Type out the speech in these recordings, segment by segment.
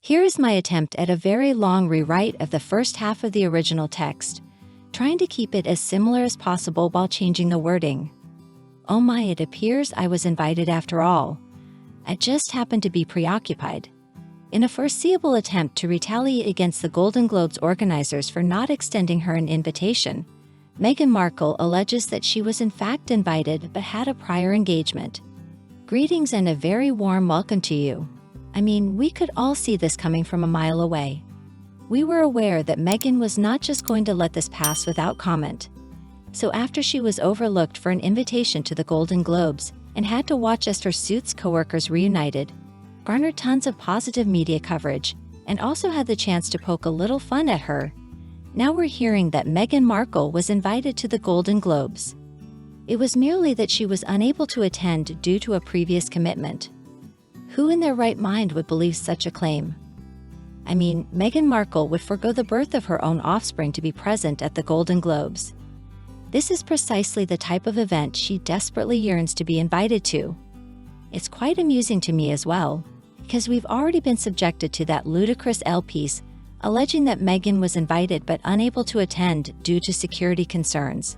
Here is my attempt at a very long rewrite of the first half of the original text, trying to keep it as similar as possible while changing the wording. Oh my, it appears I was invited after all. I just happened to be preoccupied. In a foreseeable attempt to retaliate against the Golden Globes organizers for not extending her an invitation, Meghan Markle alleges that she was in fact invited but had a prior engagement. Greetings and a very warm welcome to you. I mean, we could all see this coming from a mile away. We were aware that Meghan was not just going to let this pass without comment. So after she was overlooked for an invitation to the Golden Globes and had to watch as her Suits co-workers reunited, garnered tons of positive media coverage, and also had the chance to poke a little fun at her, now we're hearing that Meghan Markle was invited to the Golden Globes. It was merely that she was unable to attend due to a previous commitment. Who in their right mind would believe such a claim? I mean, Meghan Markle would forgo the birth of her own offspring to be present at the Golden Globes. This is precisely the type of event she desperately yearns to be invited to. It's quite amusing to me as well, because we've already been subjected to that ludicrous piece alleging that Meghan was invited but unable to attend due to security concerns.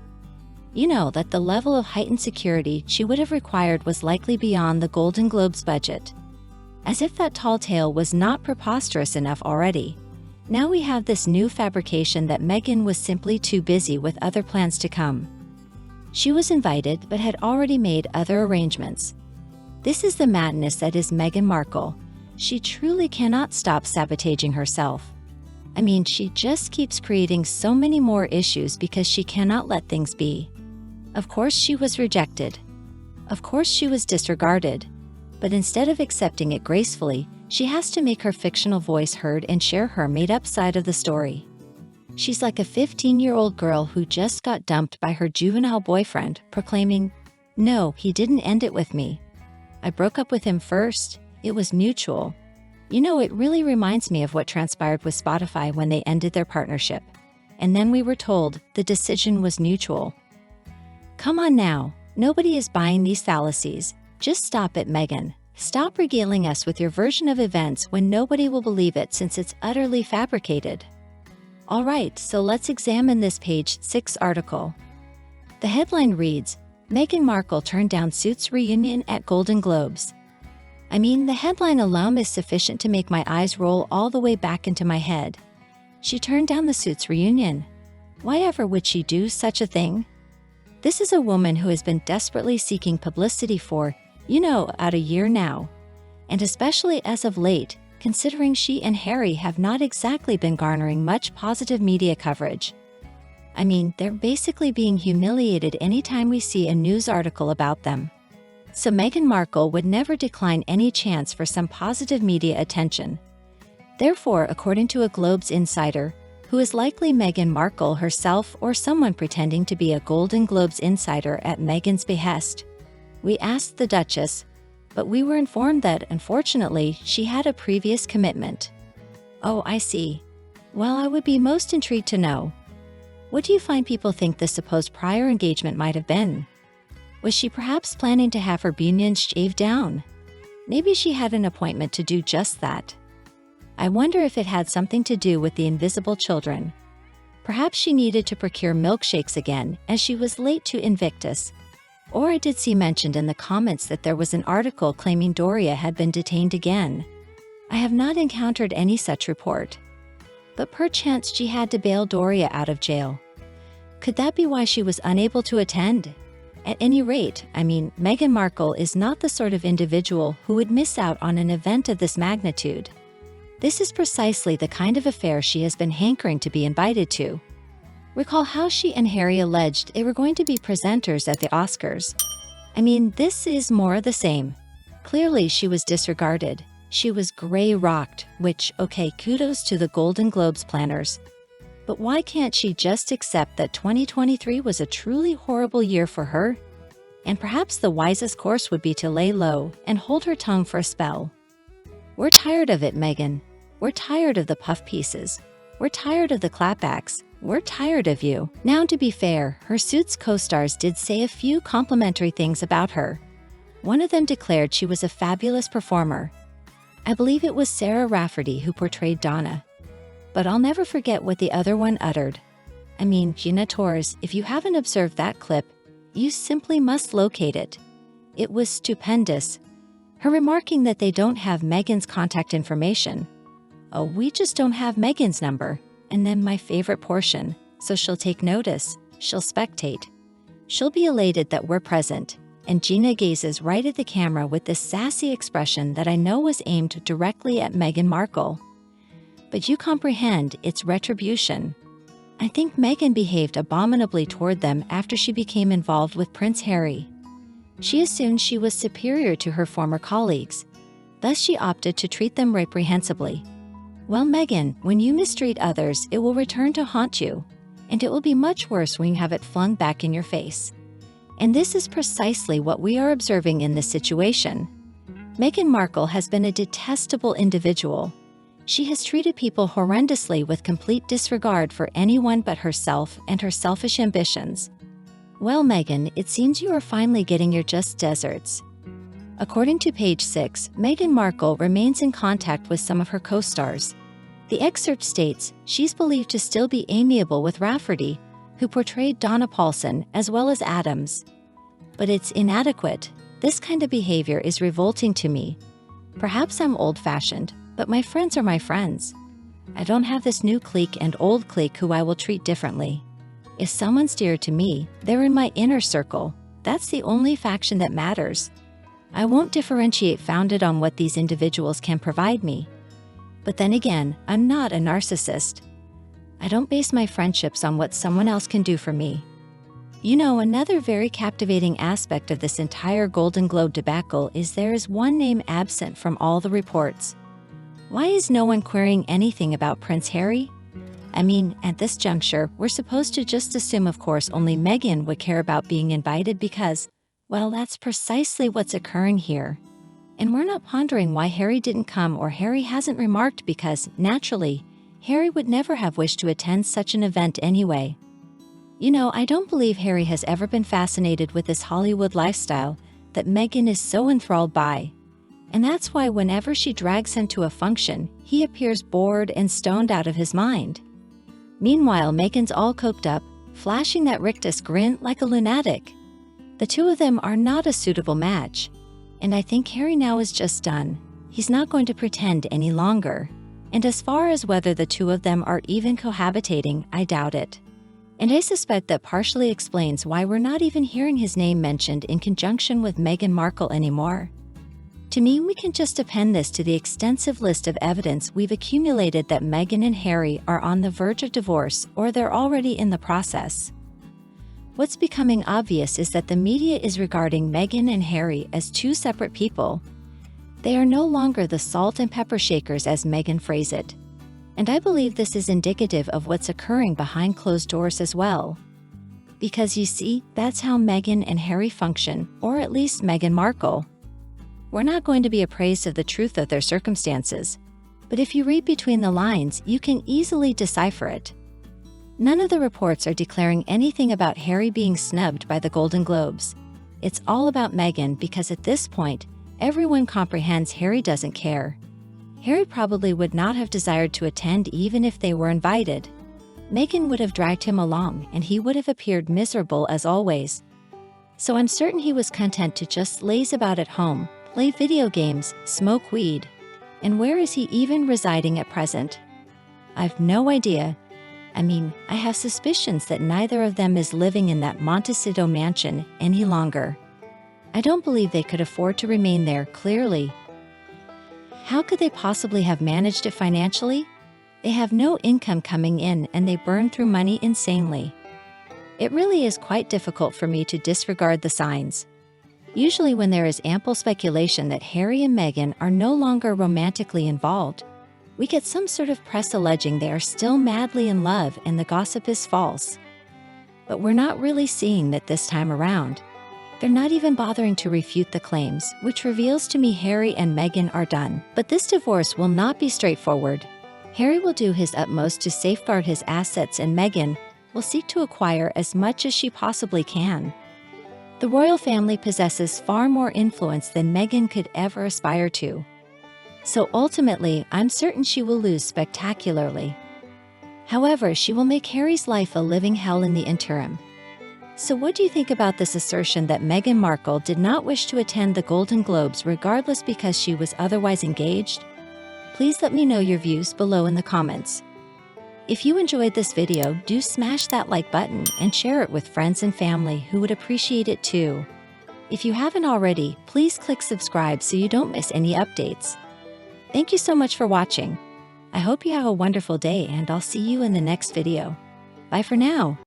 You know that the level of heightened security she would have required was likely beyond the Golden Globes budget. As if that tall tale was not preposterous enough already, now we have this new fabrication that Meghan was simply too busy with other plans to come. She was invited but had already made other arrangements. This is the madness that is Meghan Markle. She truly cannot stop sabotaging herself. I mean, she just keeps creating so many more issues because she cannot let things be. Of course she was rejected. Of course she was disregarded. But instead of accepting it gracefully, she has to make her fictional voice heard and share her made-up side of the story. She's like a 15-year-old girl who just got dumped by her juvenile boyfriend, proclaiming, "No, he didn't end it with me. I broke up with him first. It was mutual." You know, it really reminds me of what transpired with Spotify when they ended their partnership. And then we were told the decision was mutual. Come on now, nobody is buying these fallacies. Just stop it, Meghan. Stop regaling us with your version of events when nobody will believe it since it's utterly fabricated. Alright, so let's examine this page 6 article. The headline reads, Meghan Markle turned down Suits reunion at Golden Globes. I mean, the headline alone is sufficient to make my eyes roll all the way back into my head. She turned down the Suits reunion. Why ever would she do such a thing? This is a woman who has been desperately seeking publicity for, about a year now. And especially as of late, considering she and Harry have not exactly been garnering much positive media coverage. I mean, they're basically being humiliated anytime we see a news article about them. So Meghan Markle would never decline any chance for some positive media attention. Therefore, according to a Globes insider, who is likely Meghan Markle herself or someone pretending to be a Golden Globes insider at Meghan's behest, we asked the Duchess, but we were informed that, unfortunately, she had a previous commitment. Oh, I see. Well, I would be most intrigued to know. What do you find people think the supposed prior engagement might have been? Was she perhaps planning to have her bunions shaved down? Maybe she had an appointment to do just that. I wonder if it had something to do with the invisible children. Perhaps she needed to procure milkshakes again, as she was late to Invictus. Or I did see mentioned in the comments that there was an article claiming Doria had been detained again. I have not encountered any such report. But perchance she had to bail Doria out of jail. Could that be why she was unable to attend? At any rate, Meghan Markle is not the sort of individual who would miss out on an event of this magnitude. This is precisely the kind of affair she has been hankering to be invited to. Recall how she and Harry alleged they were going to be presenters at the Oscars. This is more of the same. Clearly she was disregarded. She was gray-rocked, which, okay, kudos to the Golden Globes planners. But why can't she just accept that 2023 was a truly horrible year for her? And perhaps the wisest course would be to lay low and hold her tongue for a spell. We're tired of it, Meghan. We're tired of the puff pieces. We're tired of the clapbacks. We're tired of you. Now, to be fair, her Suits co-stars did say a few complimentary things about her. One of them declared she was a fabulous performer. I believe it was Sarah Rafferty who portrayed Donna. But I'll never forget what the other one uttered. I mean, Gina Torres, if you haven't observed that clip, you simply must locate it. It was stupendous. Her remarking that they don't have Meghan's contact information. Oh, we just don't have Meghan's number. And then my favorite portion. So she'll take notice. She'll spectate. She'll be elated that we're present. And Gina gazes right at the camera with this sassy expression that I know was aimed directly at Meghan Markle. But you comprehend its retribution. I think Meghan behaved abominably toward them after she became involved with Prince Harry. She assumed she was superior to her former colleagues. Thus she opted to treat them reprehensibly. Well, Meghan, when you mistreat others, it will return to haunt you. And it will be much worse when you have it flung back in your face. And this is precisely what we are observing in this situation. Meghan Markle has been a detestable individual. She has treated people horrendously with complete disregard for anyone but herself and her selfish ambitions. Well, Meghan, it seems you are finally getting your just desserts. According to page 6, Meghan Markle remains in contact with some of her co-stars. The excerpt states she's believed to still be amiable with Rafferty, who portrayed Donna Paulson, as well as Adams. But it's inadequate. This kind of behavior is revolting to me. Perhaps I'm old-fashioned, but my friends are my friends. I don't have this new clique and old clique who I will treat differently. If someone's dear to me, they're in my inner circle. That's the only faction that matters. I won't differentiate founded on what these individuals can provide me. But then again, I'm not a narcissist. I don't base my friendships on what someone else can do for me. You know, another very captivating aspect of this entire Golden Globe debacle is there is one name absent from all the reports. Why is no one querying anything about Prince Harry? I mean, at this juncture, we're supposed to just assume, of course, only Meghan would care about being invited because, well, that's precisely what's occurring here. And we're not pondering why Harry didn't come or Harry hasn't remarked because, naturally, Harry would never have wished to attend such an event anyway. You know, I don't believe Harry has ever been fascinated with this Hollywood lifestyle that Meghan is so enthralled by. And that's why whenever she drags him to a function, he appears bored and stoned out of his mind. Meanwhile, Meghan's all coked up, flashing that rictus grin like a lunatic. The two of them are not a suitable match. And I think Harry now is just done. He's not going to pretend any longer. And as far as whether the two of them are even cohabitating, I doubt it. And I suspect that partially explains why we're not even hearing his name mentioned in conjunction with Meghan Markle anymore. To me, we can just append this to the extensive list of evidence we've accumulated that Meghan and Harry are on the verge of divorce or they're already in the process. What's becoming obvious is that the media is regarding Meghan and Harry as two separate people. They are no longer the salt and pepper shakers as Meghan phrased it. And I believe this is indicative of what's occurring behind closed doors as well. Because you see, that's how Meghan and Harry function, or at least Meghan Markle. We're not going to be appraised of the truth of their circumstances, but if you read between the lines, you can easily decipher it. None of the reports are declaring anything about Harry being snubbed by the Golden Globes. It's all about Meghan because at this point, everyone comprehends Harry doesn't care. Harry probably would not have desired to attend even if they were invited. Meghan would have dragged him along and he would have appeared miserable as always. So I'm certain he was content to just laze about at home, play video games, smoke weed. And where is he even residing at present? I've no idea. I mean, I have suspicions that neither of them is living in that Montecito mansion any longer. I don't believe they could afford to remain there, clearly. How could they possibly have managed it financially? They have no income coming in and they burn through money insanely. It really is quite difficult for me to disregard the signs. Usually when there is ample speculation that Harry and Meghan are no longer romantically involved, we get some sort of press alleging they are still madly in love and the gossip is false. But we're not really seeing that this time around. They're not even bothering to refute the claims, which reveals to me Harry and Meghan are done. But this divorce will not be straightforward. Harry will do his utmost to safeguard his assets and Meghan will seek to acquire as much as she possibly can. The royal family possesses far more influence than Meghan could ever aspire to. So ultimately, I'm certain she will lose spectacularly. However, she will make Harry's life a living hell in the interim. So what do you think about this assertion that Meghan Markle did not wish to attend the Golden Globes regardless because she was otherwise engaged? Please let me know your views below in the comments. If you enjoyed this video, do smash that like button and share it with friends and family who would appreciate it too. If you haven't already, please click subscribe so you don't miss any updates. Thank you so much for watching. I hope you have a wonderful day and I'll see you in the next video. Bye for now.